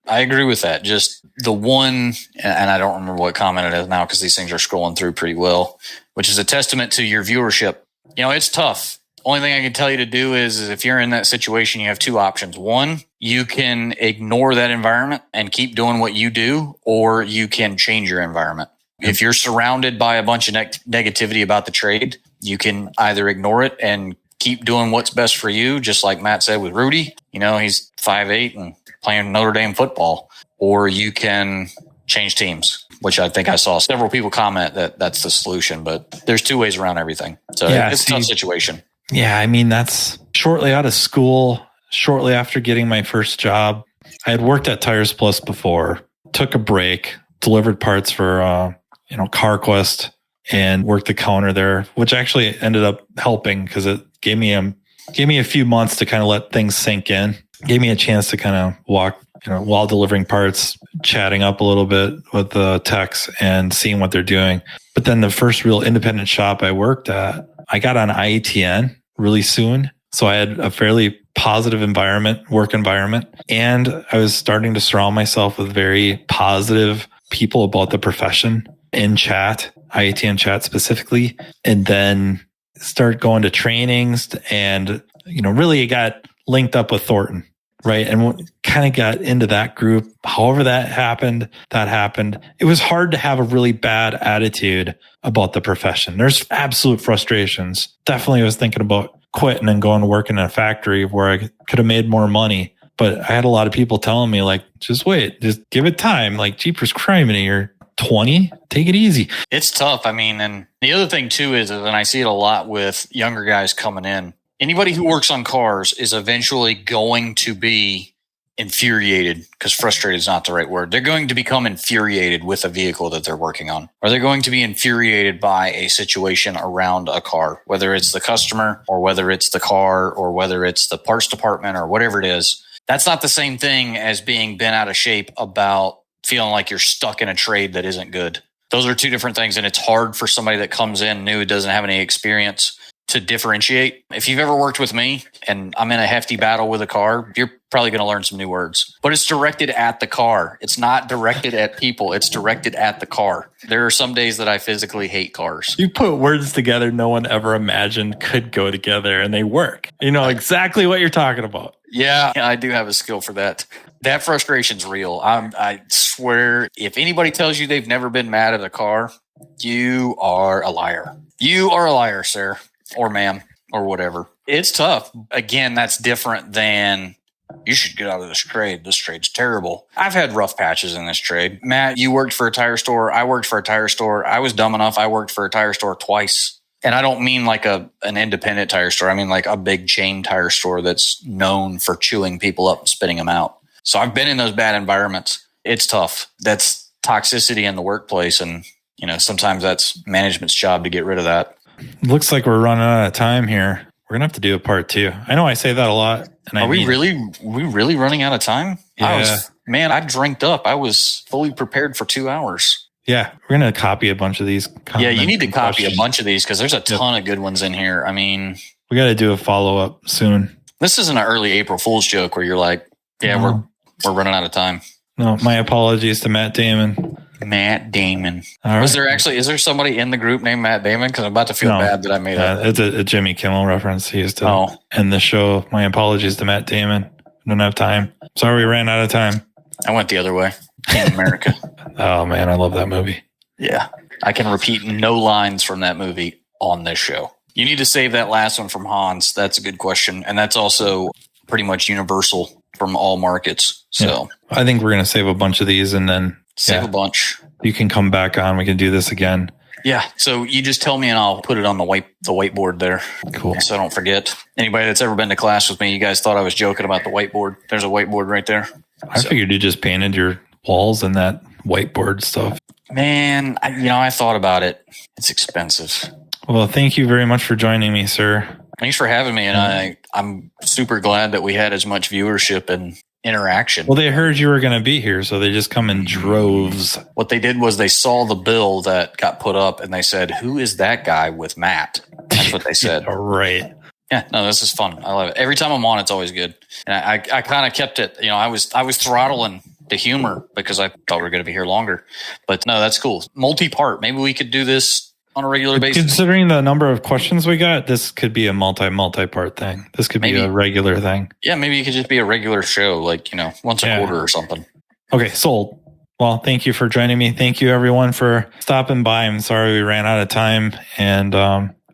I agree with that. Just the one, and I don't remember what comment it is now because these things are scrolling through pretty well, which is a testament to your viewership. It's tough. Only thing I can tell you to do is if you're in that situation, you have two options. One, you can ignore that environment and keep doing what you do, or you can change your environment. If you're surrounded by a bunch of negativity about the trade, you can either ignore it and keep doing what's best for you, just like Matt said with Rudy. He's 5'8" and playing Notre Dame football. Or you can change teams, which I think I saw several people comment that that's the solution. But there's two ways around everything. So it's a tough situation. Yeah, that's shortly out of school, shortly after getting my first job. I had worked at Tires Plus before, took a break, delivered parts for CarQuest, and worked the counter there, which actually ended up helping because it gave me a few months to kind of let things sink in. Gave me a chance to kind of walk, while delivering parts, chatting up a little bit with the techs and seeing what they're doing. But then the first real independent shop I worked at, I got on IETN really soon. So I had a fairly positive work environment. And I was starting to surround myself with very positive people about the profession in chat, IETN chat specifically. And then start going to trainings and, really got linked up with Thornton, right? And kind of got into that group. However that happened. It was hard to have a really bad attitude about the profession. There's absolute frustrations. Definitely was thinking about quitting and going to work in a factory where I could have made more money. But I had a lot of people telling me, like, just wait, just give it time. Like, jeepers criminy, you're 20, take it easy. It's tough. And the other thing too is, and I see it a lot with younger guys coming in, anybody who works on cars is eventually going to be infuriated, because frustrated is not the right word. They're going to become infuriated with a vehicle that they're working on, or they're going to be infuriated by a situation around a car, whether it's the customer or whether it's the car or whether it's the parts department or whatever it is. That's not the same thing as being bent out of shape about feeling like you're stuck in a trade that isn't good. Those are two different things, and it's hard for somebody that comes in new, doesn't have any experience, to differentiate. If you've ever worked with me and I'm in a hefty battle with a car, you're probably going to learn some new words. But it's directed at the car. It's not directed at people. It's directed at the car. There are some days that I physically hate cars. You put words together no one ever imagined could go together, and they work. You know exactly what you're talking about. Yeah, I do have a skill for that. That frustration's real. I swear, if anybody tells you they've never been mad at a car, you are a liar. You are a liar, sir. Or ma'am, or whatever. It's tough. Again, that's different than you should get out of this trade. This trade's terrible. I've had rough patches in this trade. Matt, you worked for a tire store. I worked for a tire store. I was dumb enough. I worked for a tire store twice. And I don't mean like an independent tire store. I mean like a big chain tire store that's known for chewing people up and spitting them out. So I've been in those bad environments. It's tough. That's toxicity in the workplace. And, sometimes that's management's job to get rid of that. Looks like we're running out of time here. We're gonna have to do a part 2. I know I say that a lot. And Are we really running out of time? Yeah. I drinked up. I was fully prepared for 2 hours. Yeah, we're gonna copy a bunch of these. Yeah, you need to copy a bunch of these because there's a ton of good ones in here. I mean, we got to do a follow up soon. This isn't an early April Fool's joke where you're like, "Yeah, we're running out of time." No, my apologies to Matt Damon. Matt Damon. All right. Is there somebody in the group named Matt Damon? Because I'm about to feel bad that I made that. It's a Jimmy Kimmel reference. He used to end the show. My apologies to Matt Damon. I don't have time. Sorry, we ran out of time. I went the other way. King America. Oh, man, I love that movie. Yeah. I can repeat no lines from that movie on this show. You need to save that last one from Hans. That's a good question. And that's also pretty much universal from all markets. So I think we're going to save a bunch of these and then save a bunch. You can come back on. We can do this again. Yeah. So you just tell me and I'll put it on the whiteboard there. Cool. So I don't forget. Anybody that's ever been to class with me, you guys thought I was joking about the whiteboard. There's a whiteboard right there. I figured you just painted your walls and that whiteboard stuff. Man, I thought about it. It's expensive. Well, thank you very much for joining me, sir. Thanks for having me. And I'm super glad that we had as much viewership and interaction. Well, they heard you were going to be here, so they just come in droves. What they did was they saw the bill that got put up and they said, "Who is that guy with Matt?" That's what they said. All right. Yeah, no, this is fun. I love it. Every time I'm on, it's always good. And I kind of kept it, I was throttling the humor because I thought we were going to be here longer. But no, that's cool. Multi-part. Maybe we could do this on a regular basis. Considering the number of questions we got, this could be a multi-part thing. This could be a regular thing. Yeah, maybe it could just be a regular show, like, once a quarter or something. Okay, sold. Well, thank you for joining me. Thank you, everyone, for stopping by. I'm sorry we ran out of time, and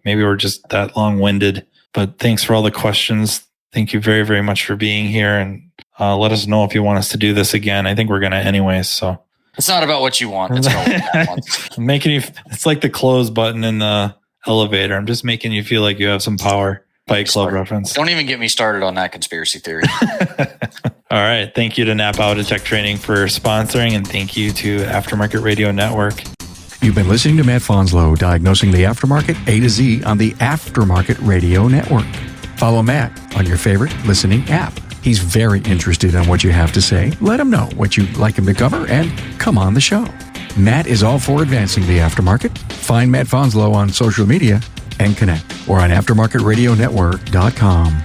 maybe we're just that long-winded. But thanks for all the questions. Thank you very, very much for being here, and let us know if you want us to do this again. I think we're going to anyways, so. It's not about what you want. It's about what I want. I'm making you. It's like the close button in the elevator. I'm just making you feel like you have some power. Fight Club reference. Don't even get me started on that conspiracy theory. All right. Thank you to Napa Auto Tech Training for sponsoring, and thank you to Aftermarket Radio Network. You've been listening to Matt Fanslow, diagnosing the aftermarket A to Z on the Aftermarket Radio Network. Follow Matt on your favorite listening app. He's very interested in what you have to say. Let him know what you'd like him to cover and come on the show. Matt is all for advancing the aftermarket. Find Matt Fanslow on social media and connect or on aftermarketradionetwork.com.